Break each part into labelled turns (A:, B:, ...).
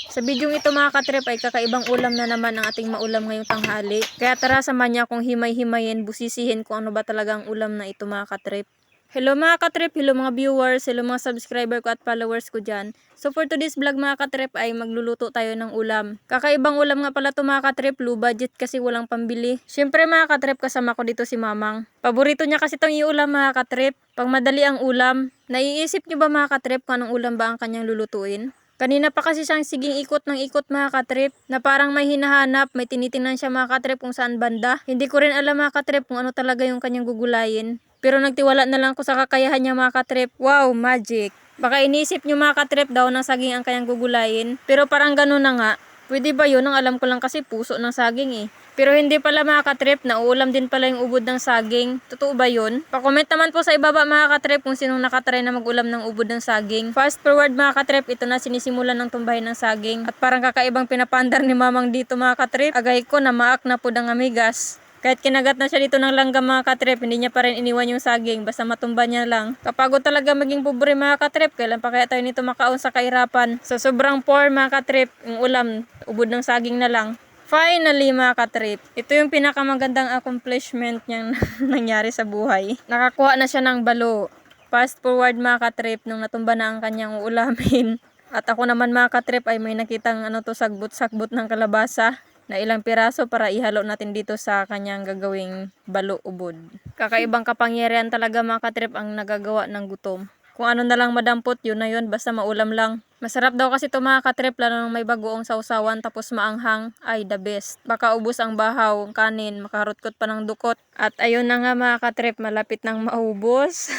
A: Sa bidyong ito mga katrip ay kakaibang ulam na naman ang ating maulam ngayong tanghali. Kaya tara samahan niya akong himay-himayin, busisihin kung ano ba talaga ang ulam na ito mga katrip. Hello mga katrip, hello mga viewers, hello mga subscriber ko at followers ko dyan. So for today's vlog mga katrip ay magluluto tayo ng ulam. Kakaibang ulam nga pala ito mga katrip, low budget kasi walang pambili. Syempre mga katrip kasama ko dito si Mamang. Paborito niya kasi itong iulam mga katrip. Pag madali ang ulam, naiisip niyo ba mga katrip kung anong ulam ba ang kanyang lulutuin? Kanina pa kasi siyang siging ikot ng ikot mga katrip na parang may hinahanap, may tinitingnan siya mga katrip kung saan banda. Hindi ko rin alam mga katrip kung ano talaga yung kanyang gugulayin. Pero nagtiwala na lang ko sa kakayahan niya mga katrip. Wow, magic! Baka inisip niyo mga katrip daw ng saging ang kanyang gugulayin. Pero parang ganun na nga. Pwede ba yun? Ang alam ko lang kasi puso ng saging eh. Pero hindi pala mga katrip, nauulam din pala yung ubod ng saging. Totoo ba yun? Pa-comment naman po sa ibaba mga katrip kung sinong nakatry na mag-ulam ng ubod ng saging. Fast forward mga katrip, ito na sinisimulan ng tumbahin ng saging. At parang kakaibang pinapandar ni Mamang dito mga katrip. Agay ko na maak na po ng amigas. Kahit kinagat na siya dito ng langgam mga katrip, hindi niya pa rin iniwan yung saging, basta matumba niya lang. Kapagod talaga maging pobre mga katrip, kailan pa kaya tayo nito makaon sa kahirapan? Sa sobrang poor mga katrip, yung ulam, ubod ng saging na lang. Finally mga katrip, ito yung pinakamagandang accomplishment niyang nangyari sa buhay. Nakakuha na siya ng balo. Fast forward mga katrip, nung natumba na ang kanyang uulamin. At ako naman mga katrip ay may nakitang sagbot-sagbot ng kalabasa na ilang piraso para ihalo natin dito sa kanyang gagawing balo ubod. Kakaibang kapangyarihan talaga mga katrip ang nagagawa ng gutom. Kung ano na lang madampot, yun na yun, basta maulam lang. Masarap daw kasi ito mga katrip, lalo nang may bagoong sausawan tapos maanghang, ay the best. Baka ubos ang bahaw, kanin, makarutkot pa ng dukot. At ayun na nga mga katrip, malapit nang maubos.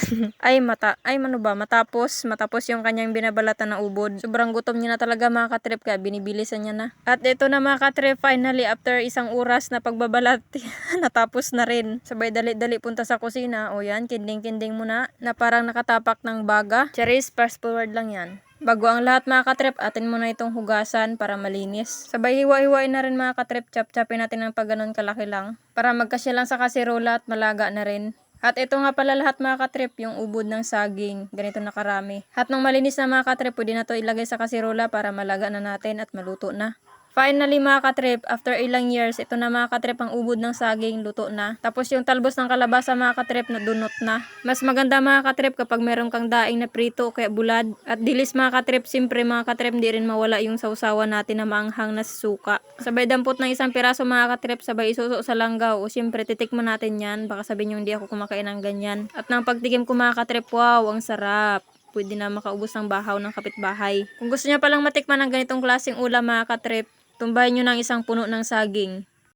A: Matapos yung kanyang binabalatan na ubod. Sobrang gutom niya na talaga mga katrip, kaya binibilisan niya na. At ito na mga katrip, finally after isang oras na pagbabalat, natapos na rin. Sabay dali-dali punta sa kusina. O yan, kinding-kinding muna na parang nakatapak ng baga. Charis, fast forward lang yan. Bago ang lahat mga katrip, atin muna itong hugasan para malinis. Sabay hiwa-hiwain na rin mga katrip, chop-chopin natin ng pag ganun kalaki lang. Para magkasya lang sa kasirola at malaga na rin. At ito nga pala lahat mga katrip, yung ubod ng saging, ganito na karami. At nung malinis na mga katrip, pwede na to ilagay sa kasirola para malaga na natin at maluto na. Finally mga katrip, after ilang years, ito na mga katrip ang ubod ng saging, luto na. Tapos yung talbos ng kalabasa mga katrip na dunot na. Mas maganda mga katrip kapag meron kang daing na prito o kaya bulad. At dilis mga katrip, simpre mga katrip, di rin mawala yung sausawan natin na maanghang na suka. Sabay dampot ng isang piraso mga katrip, sabay isuso sa langgaw. O simpre titikman natin yan, baka sabihin nyo hindi ako kumakain ng ganyan. At nang pagtikim ko mga katrip, wow, ang sarap. Pwede na makaubos ng bahaw ng kapitbahay. Kung gusto niya palang matikman ng ganitong klaseng ulam mga katrip, tumbahin nyo ng isang puno ng saging.